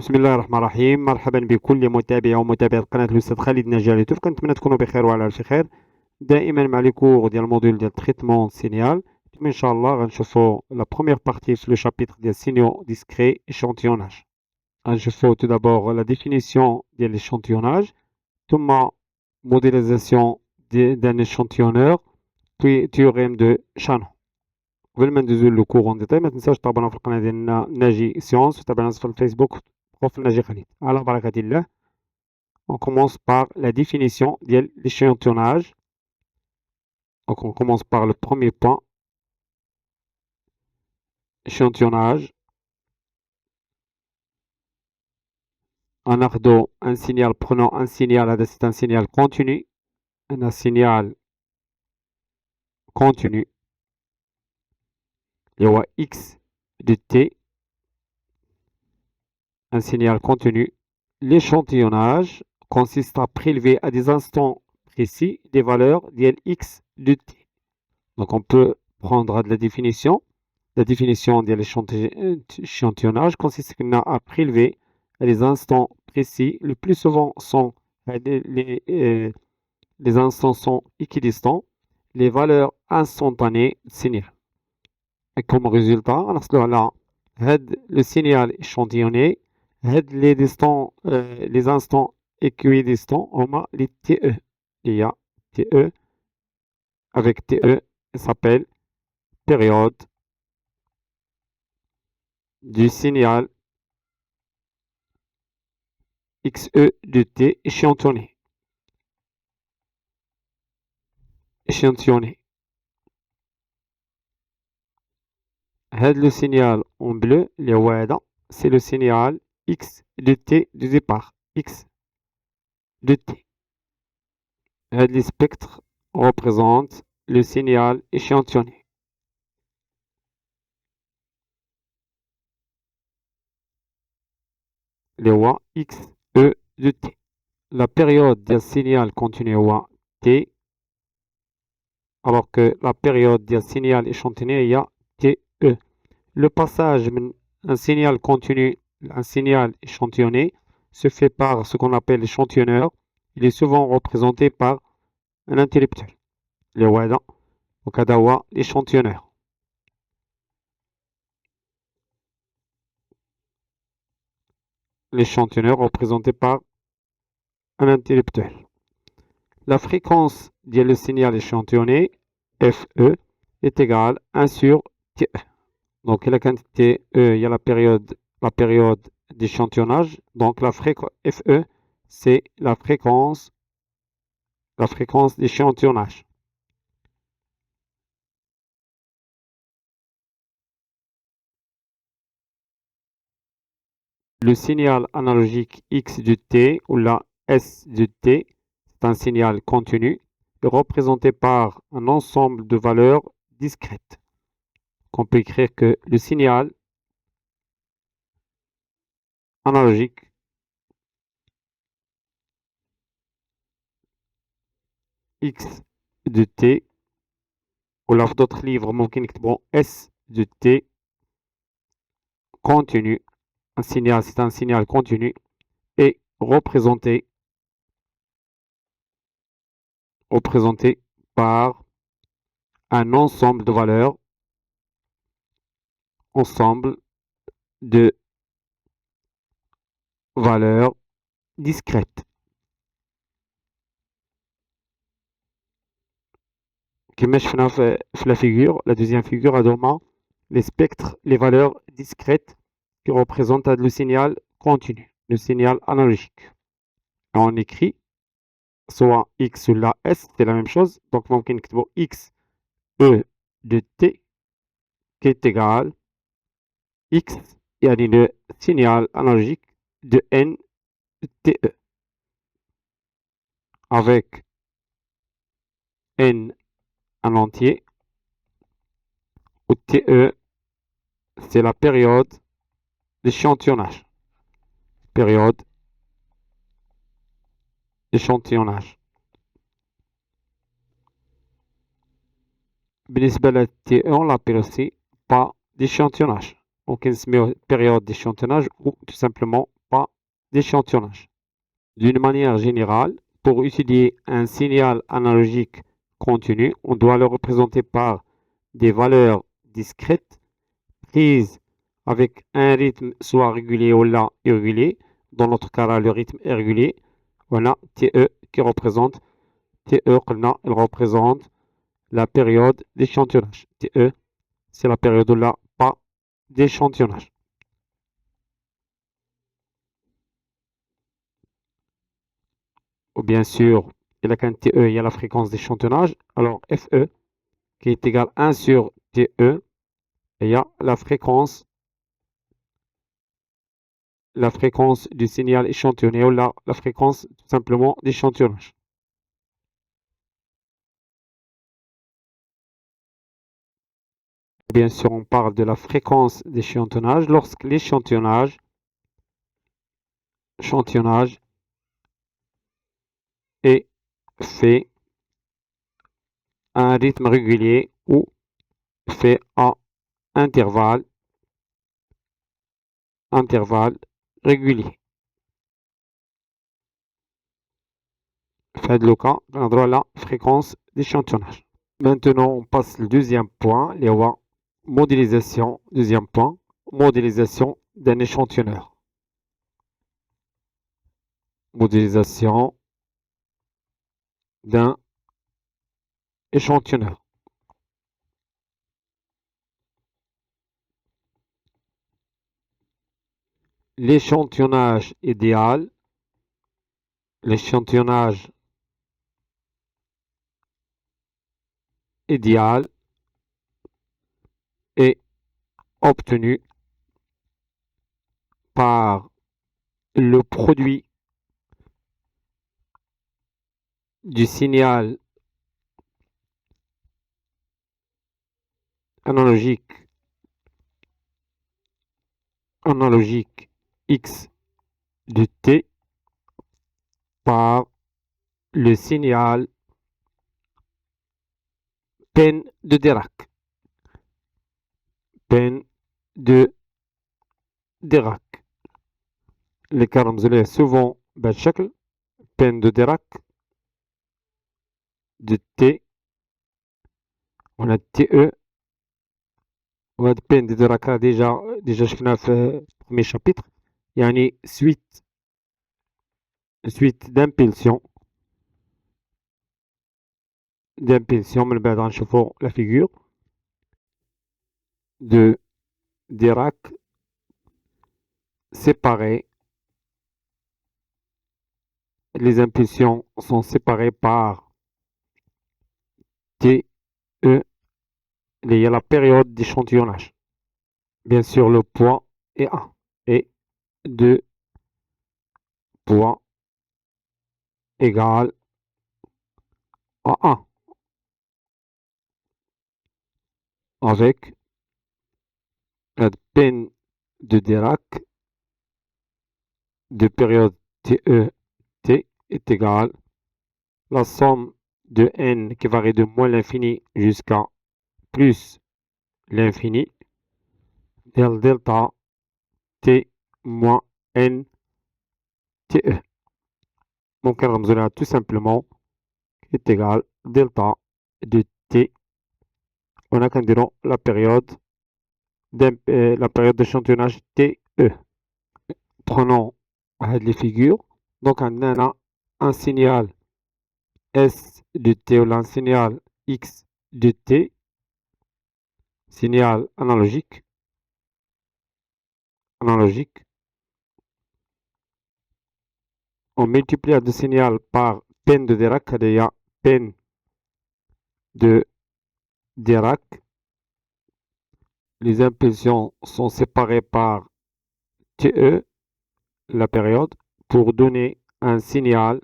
بسم الله الرحمن الرحيم. مرحبا بكل متابع ومتابعة قناة الأستاذ خالد نجار يوتيوب. كنتمنى تكونوا بخير وعلى ألف خير. دائما مع لي كور ديال الموديل ديال تريتمون سينيال. ان شاء الله غنشوفوا لا بروميير بارتي في لو شابيتر ديال سينيو ديسكري échantillonnage. غنشوفوا tout d'abord la définition ديال l'échantillonnage, ثم modélisation d'un échantillonneur, puis théorème de Shannon. قبل ما ندوزو لو كور اون ديتاي ما تنساوش تابوناو في القناه ديالنا ناجي سيونس وتابعونا في الفيسبوك بروف ناجي خالد. على بركه الله. On commence par la définition de l'échantillonnage. Donc on commence par le premier point. Échantillonnage. En ardo, un signal, prenons un signal, c'est un signal continu. Un signal continu. Il y a X de T. Un signal continu. L'échantillonnage consiste à prélever à des instants précis des valeurs X de T. Donc on peut prendre de la définition. La définition de l'échantillonnage consiste à prélever à des instants précis. Le plus souvent, les instants sont équidistants. Les valeurs instantanées du signal. Et comme résultat, on a le signal échantillonné, les instants équidistants, on a les TE. Il y a TE. Avec TE, ça s'appelle période du signal XE de T échantillonné. Échantillonné. Le signal en bleu, c'est le signal X de T du départ. X de T. Les spectres représentent le signal échantillonné. Les X, E de T. La période du signal continu T, alors que la période du signal échantillonné il y a TE. Le passage d'un signal continu à un signal échantillonné se fait par ce qu'on appelle l'échantillonneur. Il est souvent représenté par un interrupteur. Le wada, au kadawa, l'échantillonneur. L'échantillonneur représenté par un interrupteur. La fréquence du signal échantillonné, FE, est égale à 1 sur TE. Donc, la quantité E, il y a la période d'échantillonnage. Donc, la fréquence FE, c'est la fréquence d'échantillonnage. Le signal analogique X de T ou la S de T, c'est un signal continu représenté par un ensemble de valeurs discrètes. On peut écrire que le signal analogique X de T ou là d'autres livres bon S de T continu, c'est un signal continu et représenté par un ensemble de valeurs, discrètes. Comme je fais la figure, la deuxième figure a les spectres, les valeurs discrètes qui représentent le signal continu, le signal analogique. Et on écrit soit X ou la S, c'est la même chose. Donc, on peut écrire X E de T qui est égal X et le signal analogique de N de TE. Avec N en entier, où TE, c'est la période d'échantillonnage. Période d'échantillonnage. بالنسبة للتي on l'appelle aussi pas d'échantillonnage. Donc, une période d'échantillonnage ou tout simplement pas d'échantillonnage. D'une manière générale, pour étudier un signal analogique continu, on doit le représenter par des valeurs discrètes prises avec un rythme soit régulier ou là irrégulier. Dans notre cas, là, le rythme est régulier. On a TE qui représente TE, il représente la période d'échantillonnage. TE, c'est la période où là, pas d'échantillonnage. Ou bien sûr, il y a qu'un TE, il y a la fréquence d'échantillonnage. Alors FE qui est égal à 1 sur TE, et il y a la fréquence du signal échantillonné ou la fréquence tout simplement d'échantillonnage. Bien sûr, on parle de la fréquence d'échantillonnage lorsque l'échantillonnage est fait à un rythme régulier ou fait à intervalles réguliers. Fait le cas, on a la fréquence d'échantillonnage. Maintenant, on passe au deuxième point, les modélisation. Deuxième point, modélisation d'un échantillonneur. Modélisation d'un échantillonneur. L'échantillonnage idéal, l'échantillonnage idéal est obtenu par le produit du signal analogique X de T par le signal peine de Dirac. Peine de Dirac. Les كرمزوا souvent بهذا الشكل peine de Dirac de T. On a TE. وهاد peine de Dirac déjà شفناه في premier chapitre. يعني suite d'impulsion من بعد غنشوفو la figure de Dirac séparée. Les impulsions sont séparées par T, E. Il y a la période d'échantillonnage. Bien sûr, le poids est 1 et 2 poids égale à 1 avec la peine de Dirac de période TE T est égale la somme de n qui varie de moins l'infini jusqu'à plus l'infini del delta T moins n TE. Donc, on tout simplement est égal delta de T. On a qu'un la période d'échantillonnage TE. Prenons les figures. Donc, on a un signal S de T ou un signal X de T, signal analogique. On multiplie le signal par peine de Dirac, c'est-à-dire peine de Dirac. Les impulsions sont séparées par TE, la période, pour donner un signal,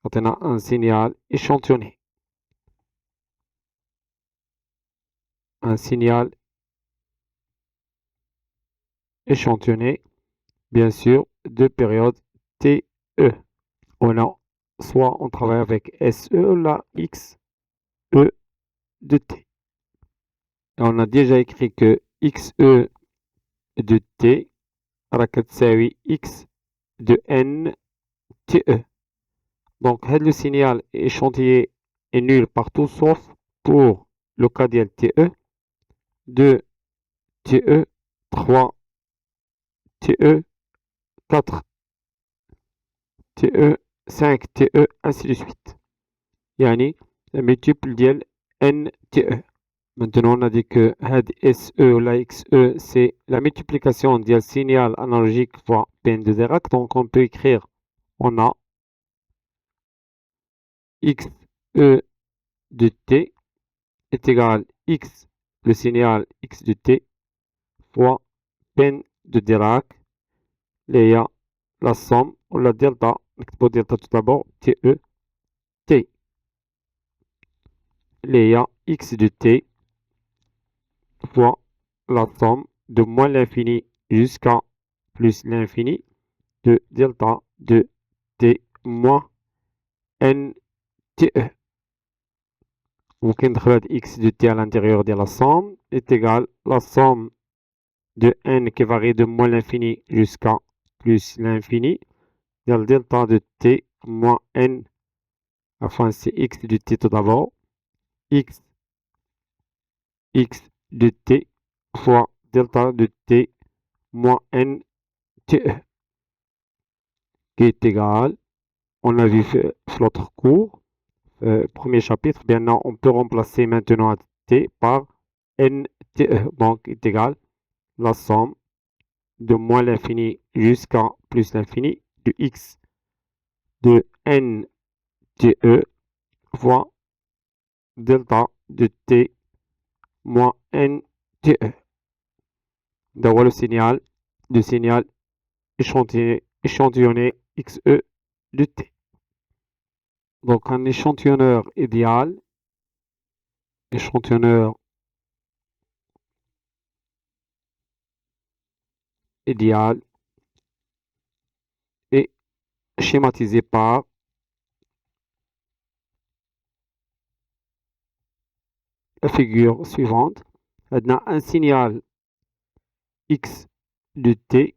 quand on a un signal échantillonné. Un signal échantillonné, bien sûr, de période TE. On a soit on travaille avec SE, la XE de T. Et on a déjà écrit que XE de T راك تساوي X de n TE. Donc, le signal échantillé est nul partout sauf pour le cas ديال TE, 2 TE, 3 TE, 4 TE, 5 TE, ainsi de suite. يعني multiple ديال n TE. Maintenant, on a dit que SE ou la XE, c'est la multiplication du signal analogique fois peine de Dirac. Donc, on peut écrire, on a XE de T est égal à X, le signal X de T, fois peine de Dirac, les la somme, ou la delta, نكتبو delta tout d'abord, TE, T, les X de T, fois la somme de moins l'infini jusqu'à plus l'infini de delta de T moins N TE. ممكن ندخل هاد X de T à l'intérieur de la somme est égal à la somme de N qui varie de moins l'infini jusqu'à plus l'infini ديال delta de T moins N, enfin c'est X de T tout d'abord, X de T fois delta de T moins N TE qui est égal, on l'a vu sur l'autre cours, premier chapitre, bien non, on peut remplacer maintenant T par NTE, donc est égal la somme de moins l'infini jusqu'à plus l'infini de X de NTE fois delta de T moins NTE. D'avoir le signal échantillonné XE de T. Donc un échantillonneur idéal, échantillonneur idéal est schématisé par la figure suivante. On a un signal X de T,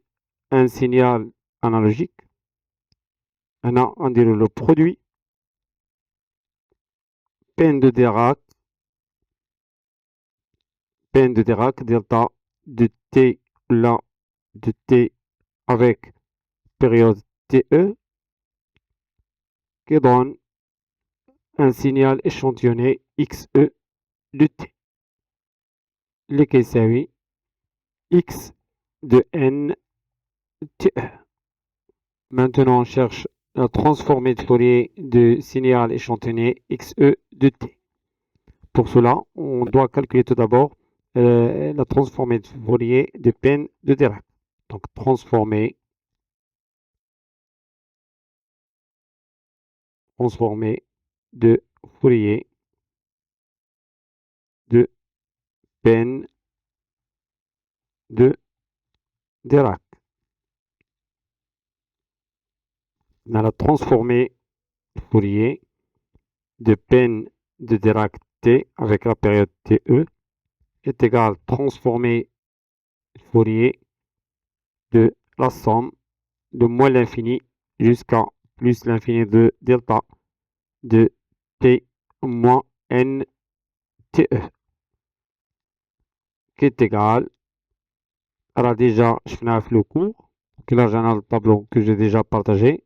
un signal analogique. On dirait le produit peine de Dirac delta de T là de T avec période TE qui donne un signal échantillonné XE de T. Lequel s'agit X de N TE. Maintenant, on cherche la transformée de Fourier de signal échantillonné XE de T. Pour cela, on doit calculer tout d'abord la transformée de Fourier de peine de Dirac. Donc, transformée de Fourier de peine de Dirac. On a la transformée de Fourier de peine de Dirac T avec la période TE est égale transformée de Fourier de la somme de moins l'infini jusqu'à plus l'infini de delta de T moins N TE qui est égal. Alors déjà, je finis le cours. Donc là, j'ai un tableau que j'ai déjà partagé.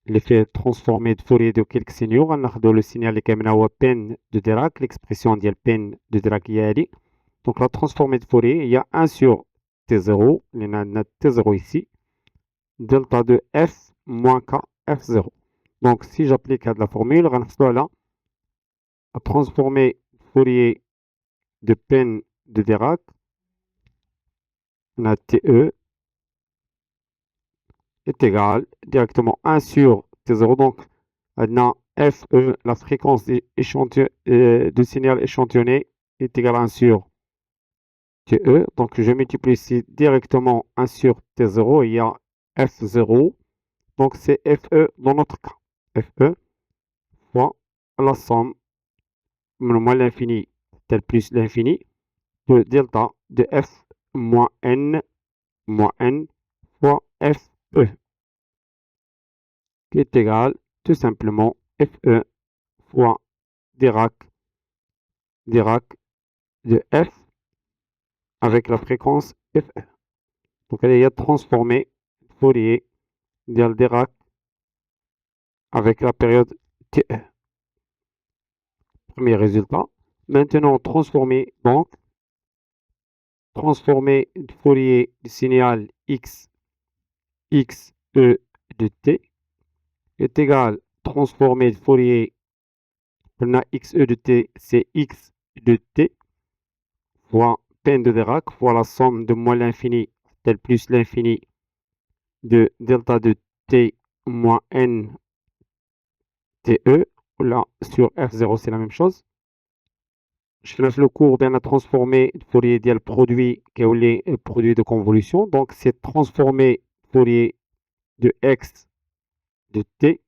L'effet transformé de Fourier de quelques signaux. On a le signal qui est peine de Dirac, l'expression de peine de Dirac est. Donc la transformée de Fourier, il y a 1 sur T0, il y en a T0 ici, delta de F moins K F0. Donc si j'applique la formule, on a là la transformée Fourier de peine de Dirac, on a TE est égal directement 1 sur T0. Donc, maintenant, FE, la fréquence de signal échantillonné, est égale à 1 sur TE. Donc, je multiplie ici directement 1 sur T0. Il y a F0. Donc, c'est FE dans notre cas. FE fois la somme, moins l'infini, tel plus l'infini, de delta de F moins N fois FE. qui est égal tout simplement FE fois Dirac de F avec la fréquence FE. Donc elle est transformée Fourier ديال Dirac avec la période TE. Premier résultat. Maintenant, transformer Fourier du signal X E de T est égal transformer Fourier on a XE de T, c'est X de T fois peine de Dirac fois la somme de moins l'infini tel plus l'infini de delta de T moins N TE. Là, sur F0, c'est la même chose. Je fais le cours bien à transformer Fourier le produit qui est le produit de convolution. Donc, c'est transformer Fourier de X de T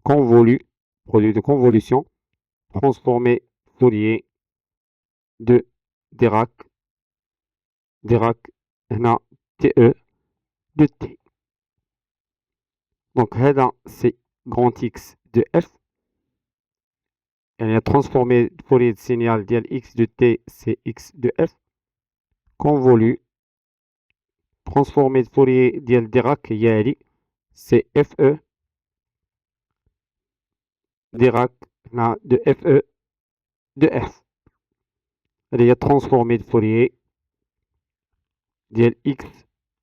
convolu, produit de convolution, transformer Fourier de Dirac هنا TE de T. Donc, هذا c'est grand X de F. يعني transformé Fourier de signal ديال X de T, c'est X de F. Convolu. Transformé Fourier ديال Dirac هي هذه, c'est FE. Dirac هنا de FE de F. هذه هي transformé Fourier ديال X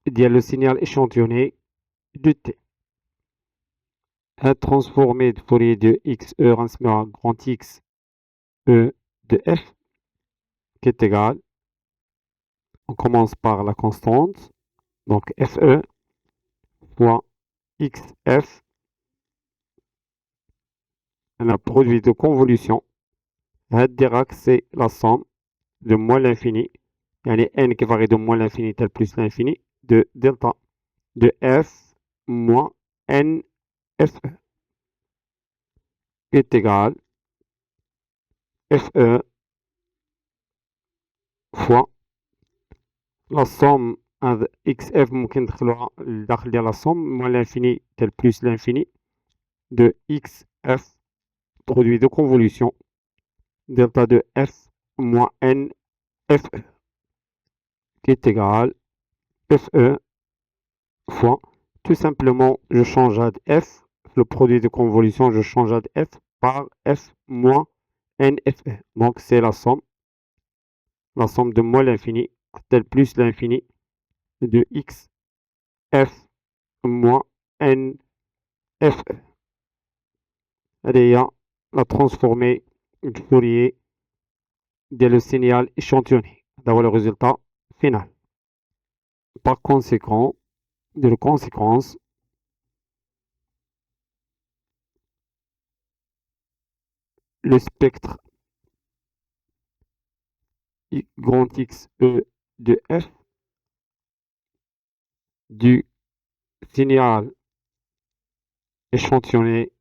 ديال le signal échantillonné de T. Transformé de Fourier de XE غنسميوها grand X E de F qui est égal, on commence par la constante, donc FE fois XF, un produit de convolution. Dirac, c'est la somme de moins l'infini, yani n qui varie de moins l'infini tel plus l'infini, de delta de F moins n FE est égal FE fois la somme XF ممكن ندخلوها لداخل ديال la somme moins l'infini tel plus l'infini de XF produit de convolution delta de F moins n FE qui est égal FE fois, tout simplement, je change à F, le produit de convolution, je change à F par F moins NFE. Donc c'est la somme de moins l'infini tel plus l'infini de X F moins NFE. هذه la transformée du Fourier dès le signal échantillonné. D'avoir le résultat final. Par conséquent, de la conséquence, le spectre grand X E de F du signal échantillonné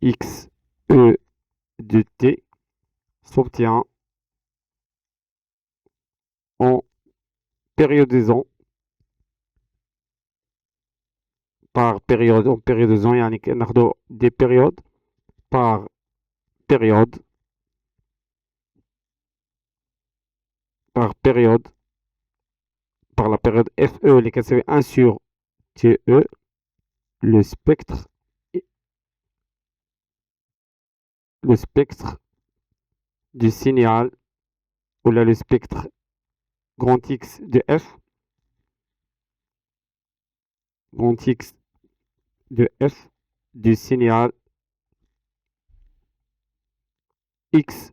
X E de T s'obtient en périodisant par période, en périodisant, يعني ناخدو des périodes par période par la période FE اللي كتساوي 1 sur TE le spectre du signal ou là le spectre grand X de F grand X de F du signal X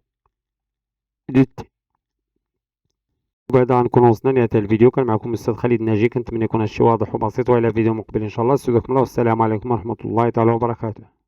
de T. وبهذا غنكون وصلنا لنهاية الفيديو. كان معكم الأستاذ خالد ناجي، كنتمنى يكون هادشي واضح وبسيط، وإلى فيديو مقبل إن شاء الله. استودعكم الله والسلام عليكم ورحمة الله تعالى وبركاته.